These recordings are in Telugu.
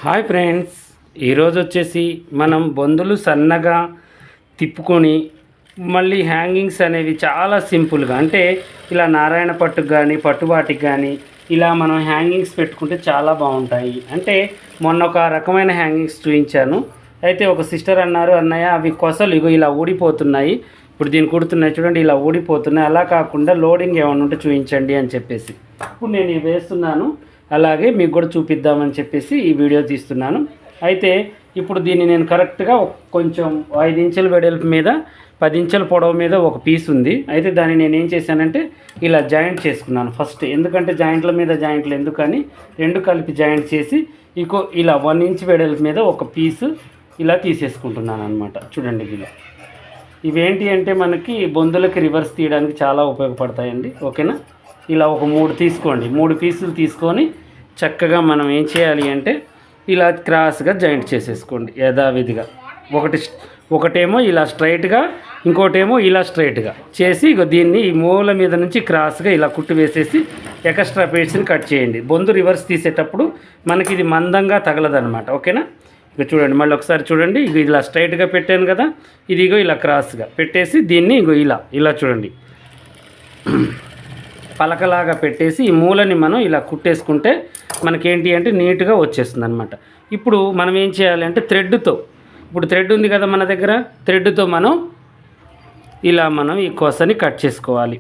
హాయ్ ఫ్రెండ్స్, ఈరోజు వచ్చేసి మనం బొందులు సన్నగా తిప్పుకొని మళ్ళీ హ్యాంగింగ్స్ అనేవి చాలా సింపుల్గా, అంటే ఇలా నారాయణ పట్టుకు కానీ పట్టుబాటికి కానీ ఇలా మనం హ్యాంగింగ్స్ పెట్టుకుంటే చాలా బాగుంటాయి. అంటే మొన్న ఒక రకమైన హ్యాంగింగ్స్ చూపించాను. అయితే ఒక సిస్టర్ అన్నారు, అన్నయ్య అవి కొసలు ఇగో ఇలా ఊడిపోతున్నాయి, ఇప్పుడు దీన్ని కుడుతున్నాయి చూడండి, ఇలా ఊడిపోతున్నాయి, అలా కాకుండా లోడింగ్ ఏమైనా ఉంటే చూపించండి అని చెప్పేసి ఇప్పుడు నేను ఇవి వేస్తున్నాను. అలాగే మీకు కూడా చూపిద్దామని చెప్పేసి ఈ వీడియో తీస్తున్నాను. అయితే ఇప్పుడు దీన్ని నేను కరెక్ట్గా కొంచెం 5 ఇంచుల వెడల్పు మీద 10 ఇంచుల పొడవు మీద ఒక పీస్ ఉంది. అయితే దాన్ని నేను ఏం చేశానంటే ఇలా జాయింట్ చేసుకున్నాను ఫస్ట్. ఎందుకంటే జాయింట్ల మీద జాయింట్లు ఎందుకని రెండు కలిపి జాయింట్ చేసి ఇలా 1 ఇంచ్ వెడల్పు మీద ఒక పీసు ఇలా తీసేసుకుంటున్నాను అనమాట. చూడండి, ఇలా ఇవేంటి అంటే మనకి బొందులకి రివర్స్ తీయడానికి చాలా ఉపయోగపడతాయండి. ఓకేనా? ఇలా ఒక 3 తీసుకోండి. 3 పీసులు తీసుకొని చక్కగా మనం ఏం చేయాలి అంటే ఇలా క్రాస్గా జాయింట్ చేసేసుకోండి యథావిధిగా. ఒకటేమో ఇలా స్ట్రైట్గా, ఇంకోటేమో ఇలా స్ట్రైట్గా చేసి దీన్ని ఈ మూల మీద నుంచి క్రాస్గా ఇలా కుట్టు వేసేసి ఎక్స్ట్రా పీస్ని కట్ చేయండి. బొందు రివర్స్ తీసేటప్పుడు మనకి ఇది మందంగా తగలదనమాట. ఓకేనా? ఇక చూడండి, మళ్ళీ ఒకసారి చూడండి. ఇలా స్ట్రైట్గా పెట్టాను కదా, ఇది ఇలా క్రాస్గా పెట్టేసి దీన్ని ఇలా చూడండి పలకలాగా పెట్టేసి ఈ మూలని మనం ఇలా కుట్టేసుకుంటే మనకేంటి అంటే నీట్గా వచ్చేస్తుంది అనమాట. ఇప్పుడు మనం ఏం చేయాలి అంటే ఇప్పుడు థ్రెడ్ ఉంది కదా మన దగ్గర, థ్రెడ్తో మనం ఈ కొసని కట్ చేసుకోవాలి.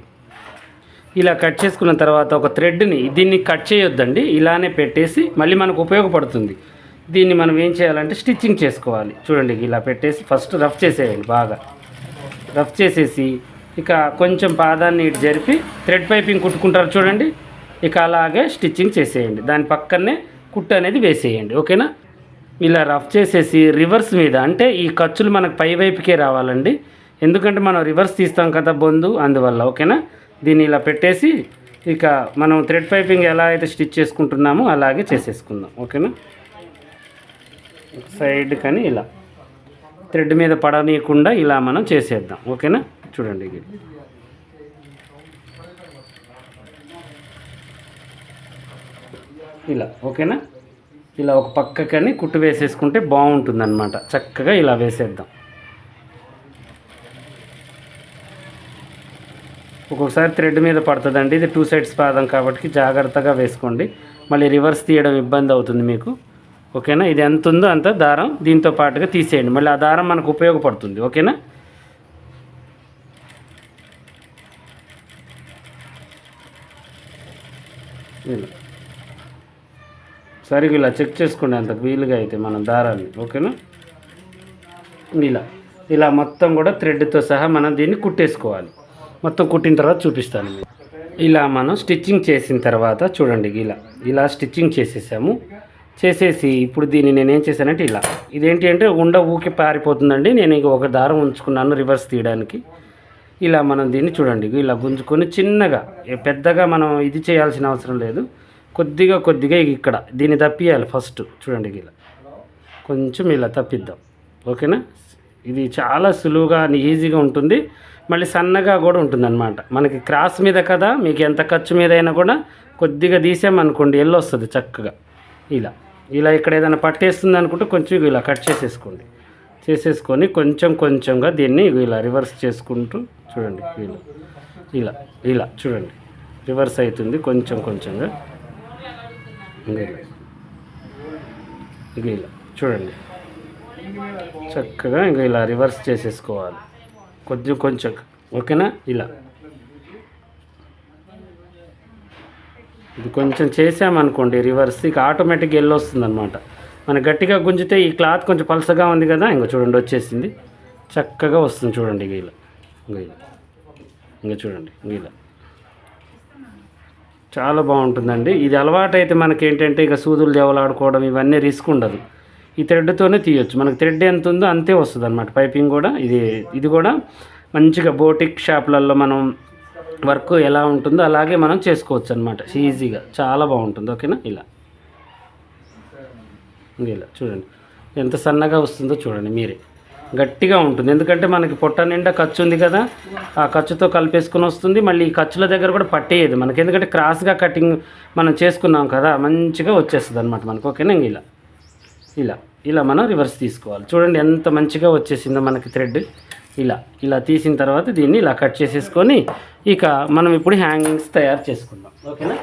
ఇలా కట్ చేసుకున్న తర్వాత ఒక థ్రెడ్ని దీన్ని కట్ చేయొద్దండి, ఇలానే పెట్టేసి మళ్ళీ మనకు ఉపయోగపడుతుంది. దీన్ని మనం ఏం చేయాలంటే స్టిచ్చింగ్ చేసుకోవాలి. చూడండి, ఇలా పెట్టేసి ఫస్ట్ రఫ్ చేసేయండి. బాగా రఫ్ చేసేసి ఇక కొంచెం పాదాన్ని ఇటు జరిపి థ్రెడ్ పైపింగ్ కుట్టుకుంటారు చూడండి, ఇక అలాగే స్టిచ్చింగ్ చేసేయండి. దాని పక్కనే కుట్టు అనేది వేసేయండి. ఓకేనా? ఇలా రఫ్ చేసేసి రివర్స్ మీద, అంటే ఈ ఖర్చులు మనకు పై వైపుకే రావాలండి, ఎందుకంటే మనం రివర్స్ తీస్తాం కదా బొందు, అందువల్ల. ఓకేనా? దీన్ని ఇలా పెట్టేసి ఇక మనం థ్రెడ్ పైపింగ్ ఎలా అయితే స్టిచ్ చేసుకుంటున్నామో అలాగే చేసేసుకుందాం. ఓకేనా? సైడ్ కానీ ఇలా థ్రెడ్ మీద పడనీయకుండా ఇలా మనం చేసేద్దాం. ఓకేనా? చూడండి, ఇలా. ఓకేనా? ఇలా ఒక పక్కకని కుట్టు వేసేసుకుంటే బాగుంటుందన్నమాట. చక్కగా ఇలా వేసేద్దాం. ఒక్కొక్కసారి థ్రెడ్ మీద పడుతుందండి, ఇది 2 సైడ్స్ పాదం కాబట్టి జాగ్రత్తగా వేసుకోండి, మళ్ళీ రివర్స్ తీయడం ఇబ్బంది అవుతుంది మీకు. ఓకేనా? ఇది ఎంత ఉందో అంత దారం దీంతో పాటుగా తీసేయండి, మళ్ళీ ఆ దారం మనకు ఉపయోగపడుతుంది. ఓకేనా? ఇలా సరిగ్గా ఇలా చెక్ చేసుకోండి అంత వీలుగా అయితే మనం దారాన్ని. ఓకేనా? ఇలా మొత్తం కూడా థ్రెడ్తో సహా మనం దీన్ని కుట్టేసుకోవాలి. మొత్తం కుట్టిన తర్వాత చూపిస్తాను. ఇలా మనం స్టిచ్చింగ్ చేసిన తర్వాత చూడండి, ఇలా స్టిచ్చింగ్ చేసేసి ఇప్పుడు దీన్ని నేనేం చేశానంటే ఇదేంటి అంటే ఊకి పారిపోతుందండి. నేను ఒక దారం ఉంచుకున్నాను రివర్స్ తీయడానికి. ఇలా మనం దీన్ని చూడండి ఇలా గుంజుకొని చిన్నగా, పెద్దగా మనం ఇది చేయాల్సిన అవసరం లేదు, కొద్దిగా ఇక్కడ దీన్ని తప్పియాలి ఫస్ట్. చూడండి, ఇలా కొంచెం ఇలా తప్పిద్దాం. ఓకేనా? ఇది చాలా సులువుగా ఈజీగా ఉంటుంది, మళ్ళీ సన్నగా కూడా ఉంటుందన్నమాట. మనకి క్రాస్ మీద కదా, మీకు ఎంత ఖర్చు మీద అయినా కూడా కొద్దిగా తీసామనుకోండి వస్తుంది చక్కగా. ఇలా ఇక్కడ ఏదైనా పట్టేస్తుంది అనుకుంటే కొంచెం ఇలా కట్ చేసేసుకొని కొంచెంగా దీన్ని ఇలా రివర్స్ చేసుకుంటూ చూడండి, ఇలా చూడండి రివర్స్ అవుతుంది కొంచెంగా. ఇలా చూడండి చక్కగా ఇలా రివర్స్ చేసేసుకోవాలి కొంచెం. ఓకేనా? ఇది కొంచెం చేసామనుకోండి రివర్స్, ఇక ఆటోమేటిక్గా వస్తుంది అనమాట. మనం గట్టిగా గుంజితే ఈ క్లాత్ కొంచెం పలసగా ఉంది కదా, చూడండి వచ్చేసింది, చక్కగా వస్తుంది. చూడండి, ఇలా చూడండి, ఇలా చాలా బాగుంటుందండి. ఇది అలవాటు అయితే మనకి ఏంటంటే ఇక సూదులు దేవలాడుకోవడం ఇవన్నీ రిస్క్ ఉండదు. ఈ థ్రెడ్తోనే తీయొచ్చు. మనకు థ్రెడ్ ఎంత ఉందో అంతే వస్తుంది అనమాట. పైపింగ్ కూడా ఇది కూడా మంచిగా బోటిక్ షాపులలో మనం వర్క్ ఎలా ఉంటుందో అలాగే మనం చేసుకోవచ్చు అనమాట, ఈజీగా. చాలా బాగుంటుంది. ఓకేనా? ఇలా చూడండి ఎంత సన్నగా వస్తుందో చూడండి మీరే. గట్టిగా ఉంటుంది, ఎందుకంటే మనకి పొట్ట నిండా ఖర్చు ఉంది కదా, ఆ ఖర్చుతో కలిపేసుకుని వస్తుంది. మళ్ళీ ఈ ఖర్చుల దగ్గర కూడా పట్టేయదు మనకి, ఎందుకంటే క్రాస్గా కటింగ్ మనం చేసుకున్నాం కదా, మంచిగా వచ్చేస్తుంది అనమాట మనకు. ఓకేనా? ఇలా ఇలా మనం రివర్స్ తీసుకోవాలి. చూడండి ఎంత మంచిగా వచ్చేసిందో మనకి థ్రెడ్. ఇలా తీసిన తర్వాత దీన్ని ఇలా కట్ చేసేసుకొని ఇక మనం ఇప్పుడు హ్యాంగింగ్స్ తయారు చేసుకుందాం. ఓకేనా.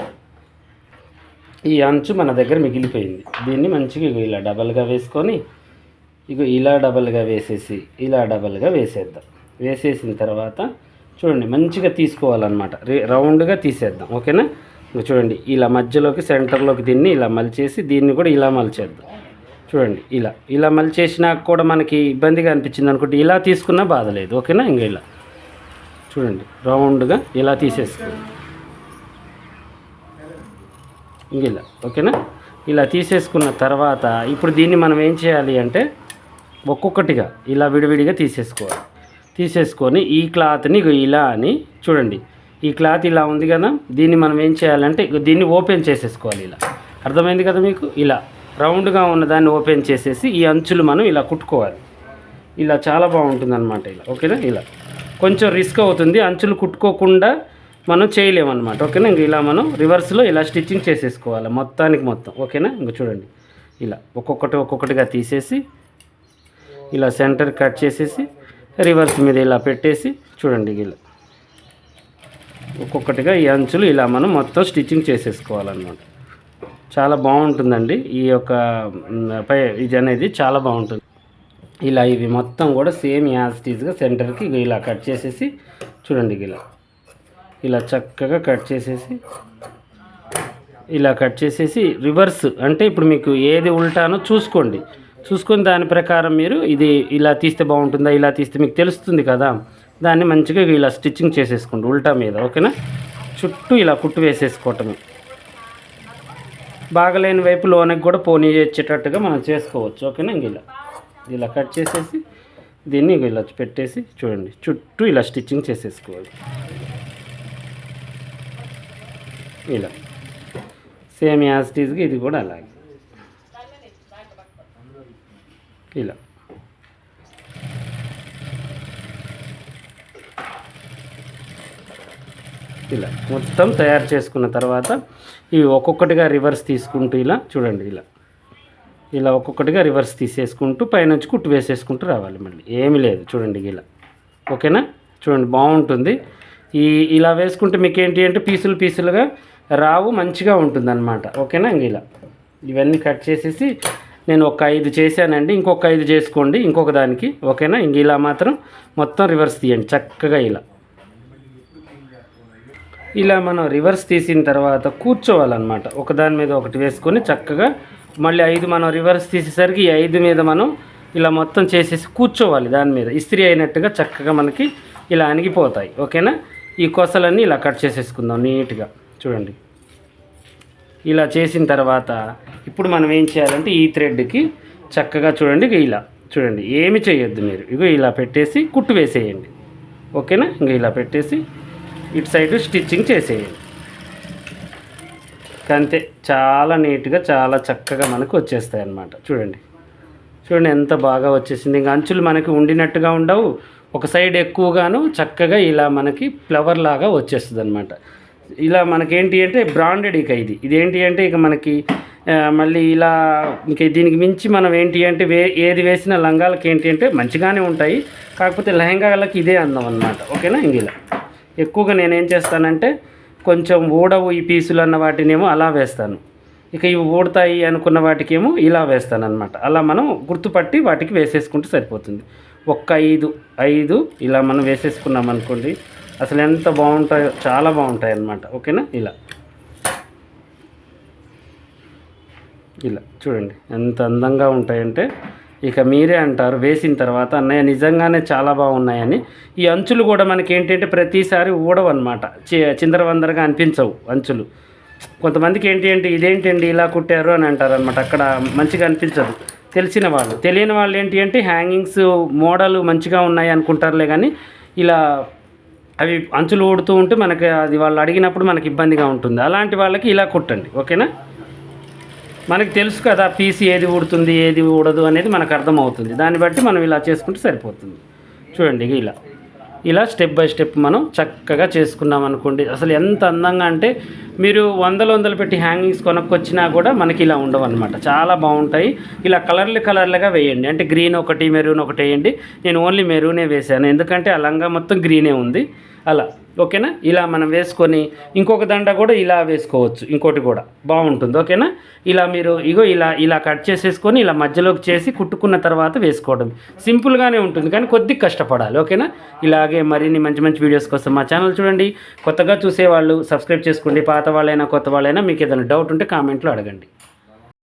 ఈ అంచు మన దగ్గర మిగిలిపోయింది. దీన్ని మంచిగా ఇలా డబల్గా వేసుకొని ఇలా డబల్గా వేసేసి ఇలా డబల్గా వేసేద్దాం. వేసేసిన తర్వాత చూడండి మంచిగా తీసుకోవాలన్నమాట. రౌండ్గా తీసేద్దాం. ఓకేనా. చూడండి ఇలా మధ్యలోకి సెంటర్లోకి దీన్ని ఇలా మలిచేసి దీన్ని కూడా ఇలా మలిచేద్దాం. చూడండి ఇలా మలిచేసినా కూడా మనకి ఇబ్బందిగా అనిపించింది అనుకుంటే ఇలా తీసుకున్నా బాధ లేదు. ఓకేనా. ఇలా చూడండి రౌండ్గా ఇలా తీసేసుకోండి. ఇలా ఓకేనా. ఇలా తీసేసుకున్న తర్వాత ఇప్పుడు దీన్ని మనం ఏం చేయాలి అంటే ఒక్కొక్కటిగా ఇలా విడివిడిగా తీసేసుకొని ఈ క్లాత్ని ఇలా అని చూడండి. ఈ క్లాత్ ఇలా ఉంది కదా, దీన్ని మనం ఏం చేయాలంటే దీన్ని ఓపెన్ చేసేసుకోవాలి. ఇలా అర్థమైంది కదా మీకు. ఇలా రౌండ్గా ఉన్నదాన్ని ఓపెన్ చేసేసి ఈ అంచులు మనం ఇలా కుట్టుకోవాలి. ఇలా చాలా బాగుంటుంది అనమాట. ఇలా ఓకేనా. ఇలా కొంచెం రిస్క్ అవుతుంది, అంచులు కుట్టుకోకుండా మనం చేయలేమన్నమాట. ఓకేనా. ఇంక ఇలా మనం రివర్స్లో ఇలా స్టిచ్చింగ్ చేసేసుకోవాలి మొత్తం. ఓకేనా. ఇంక చూడండి ఇలా ఒక్కొక్కటిగా తీసేసి ఇలా సెంటర్ కట్ చేసేసి రివర్స్ మీద ఇలా పెట్టేసి చూడండి ఇలా ఒక్కొక్కటిగా ఈ అంచులు ఇలా మనం మొత్తం స్టిచ్చింగ్ చేసేసుకోవాలన్నమాట. చాలా బాగుంటుందండి ఈ యొక్క ఇది అనేది చాలా బాగుంటుంది. ఇలా ఇవి మొత్తం కూడా సేమ్ యాజ్ ఇట్ ఈజ్గా సెంటర్కి ఇలా కట్ చేసేసి చూడండి ఇలా చక్కగా కట్ చేసేసి రివర్స్ అంటే ఇప్పుడు మీకు ఏది ఉల్టానో చూసుకొని దాని ప్రకారం మీరు ఇది ఇలా తీస్తే బాగుంటుందా, ఇలా తీస్తే మీకు తెలుస్తుంది కదా, దాన్ని మంచిగా ఇలా స్టిచ్చింగ్ చేసేసుకోండి ఉల్టా మీద. ఓకేనా. చుట్టూ ఇలా కుట్టు వేసేసుకోవటమే. బాగలేని వైపు లోనకి కూడా పోనీ వచ్చేటట్టుగా మనం చేసుకోవచ్చు. ఓకేనా. ఇలా కట్ చేసేసి దీన్ని ఇలా పెట్టేసి చూడండి చుట్టూ ఇలా స్టిచ్చింగ్ చేసేసుకోవాలి. ఇలా సేమ్ యాజ్ ఇట్ ఈజ్గా ఇది కూడా అలాగే ఇలా మొత్తం తయారు చేసుకున్న తర్వాత ఇవి ఒక్కొక్కటిగా రివర్స్ తీసుకుంటూ ఇలా చూడండి ఇలా ఒక్కొక్కటిగా రివర్స్ తీసేసుకుంటూ పైనుంచి కుట్టు వేసేసుకుంటూ రావాలి. మళ్ళీ ఏమీ లేదు చూడండి ఇలా. ఓకేనా. చూడండి బాగుంటుంది. ఇలా వేసుకుంటే మీకు ఏంటి అంటే పీసులుగా రావు, మంచిగా ఉంటుంది అన్నమాట. ఓకేనా. ఇలా ఇవన్నీ కట్ చేసేసి నేను ఒక 5 చేశానండి, ఇంకొక 5 చేసుకోండి ఇంకొక దానికి. ఓకేనా. ఇలా మాత్రం మొత్తం రివర్స్ తీయండి చక్కగా. ఇలా మనం రివర్స్ తీసిన తర్వాత కూర్చోవాలన్నమాట. ఒకదాని మీద ఒకటి వేసుకొని చక్కగా మళ్ళీ 5 మనం రివర్స్ తీసేసరికి ఈ 5 మీద మనం ఇలా మొత్తం చేసేసి కూర్చోవాలి. దాని మీద ఇస్త్రీ అయినట్టుగా చక్కగా మనకి ఇలా అణిగిపోతాయి. ఓకేనా. ఈ కొసలన్నీ ఇలా కట్ చేసేసుకుందాం నీట్గా. చూడండి ఇలా చేసిన తర్వాత ఇప్పుడు మనం ఏం చేయాలంటే ఈ థ్రెడ్కి చక్కగా చూడండి ఏమి చేయొద్దు మీరు. ఇలా పెట్టేసి కుట్టు వేసేయండి. ఓకేనా. ఇలా పెట్టేసి ఇటు సైడ్ స్టిచ్చింగ్ చేసేయండి. అంతే. చాలా నీట్గా చాలా చక్కగా మనకు వచ్చేస్తాయి అన్నమాట. చూడండి ఎంత బాగా వచ్చేసింది. ఇంకా అంచులు మనకి ఉండినట్టుగా ఉండవు, ఒక సైడ్ ఎక్కువగాను చక్కగా ఇలా మనకి ఫ్లవర్ లాగా వచ్చేస్తుంది అన్నమాట. ఇలా మనకేంటి అంటే బ్రాండెడ్ ఇదేంటి అంటే ఇక మనకి మళ్ళీ ఇలా ఇంక దీనికి మించి మనం ఏంటి అంటే ఏది వేసిన లంగాలకి ఏంటి అంటే మంచిగానే ఉంటాయి, కాకపోతే లెహంగాలకి ఇదే అందం అన్నమాట. ఓకేనా. ఇలా ఎక్కువగా నేనేం చేస్తానంటే కొంచెం ఊడవు ఈ పీసులు అన్న వాటినేమో అలా వేస్తాను, ఇక ఇవి ఊడతాయి అనుకున్న వాటికేమో ఇలా వేస్తాను అన్నమాట. అలా మనం గుర్తుపట్టి వాటికి వేసేసుకుంటే సరిపోతుంది. ఒక్క 5 ఇలా మనం వేసేసుకున్నాం అనుకోండి, అసలు ఎంత బాగుంటాయో, చాలా బాగుంటాయి అన్నమాట. ఓకేనా. ఇలా చూడండి ఎంత అందంగా ఉంటాయంటే ఇక మీరే అంటారు వేసిన తర్వాత అన్నయ్య నిజంగానే చాలా బాగున్నాయని. ఈ అంచులు కూడా మనకి ఏంటంటే ప్రతిసారి ఊడవు అనమాట, చిందరవందరగా అనిపించవు అంచులు. కొంతమందికి ఏంటి అంటే ఇదేంటండి ఇలా కుట్టారు అని అంటారు అనమాట, అక్కడ మంచిగా అనిపించదు. తెలియని వాళ్ళు ఏంటి అంటే హ్యాంగింగ్స్ మోడల్ మంచిగా ఉన్నాయి అనుకుంటారులే, కానీ ఇలా అవి అంచులు ఊడుతూ ఉంటే మనకి అది వాళ్ళు అడిగినప్పుడు మనకి ఇబ్బందిగా ఉంటుంది. అలాంటి వాళ్ళకి ఇలా కుట్టండి. ఓకేనా. మనకి తెలుసు కదా పీస్ ఏది ఊడుతుంది ఏది ఊడదు అనేది మనకు అర్థమవుతుంది, దాన్ని బట్టి మనం ఇలా చేసుకుంటే సరిపోతుంది. చూడండి ఇలా స్టెప్ బై స్టెప్ మనం చక్కగా చేసుకున్నాం అనుకోండి, అసలు ఎంత అందంగా అంటే మీరు వందలు పెట్టి హ్యాంగింగ్స్ కొనుక్కొచ్చినా కూడా మనకి ఇలా ఉండవు అనమాట. చాలా బాగుంటాయి. ఇలా కలర్లుగా వేయండి. అంటే గ్రీన్ ఒకటి, మెరూన్ ఒకటి వేయండి. నేను ఓన్లీ మెరూనే వేసాను, ఎందుకంటే ఆ లంగా మొత్తం గ్రీనే ఉంది. అలా ఓకేనా. ఇలా మనం వేసుకొని ఇంకొక దండ కూడా ఇలా వేసుకోవచ్చు, ఇంకోటి కూడా బాగుంటుంది. ఓకేనా. ఇలా మీరు ఇలా కట్ చేసేసుకొని ఇలా మధ్యలోకి చేసి కుట్టుకున్న తర్వాత వేసుకోవడం సింపుల్గానే ఉంటుంది, కానీ కొద్దిగా కష్టపడాలి. ఓకేనా. ఇలాగే మరిన్ని మంచి వీడియోస్ కోసం మా ఛానల్ చూడండి. కొత్తగా చూసేవాళ్ళు సబ్స్క్రైబ్ చేసుకోండి. పాత వాళ్ళైనా కొత్త వాళ్ళైనా మీకు ఏదైనా డౌట్ ఉంటే కామెంట్లో అడగండి.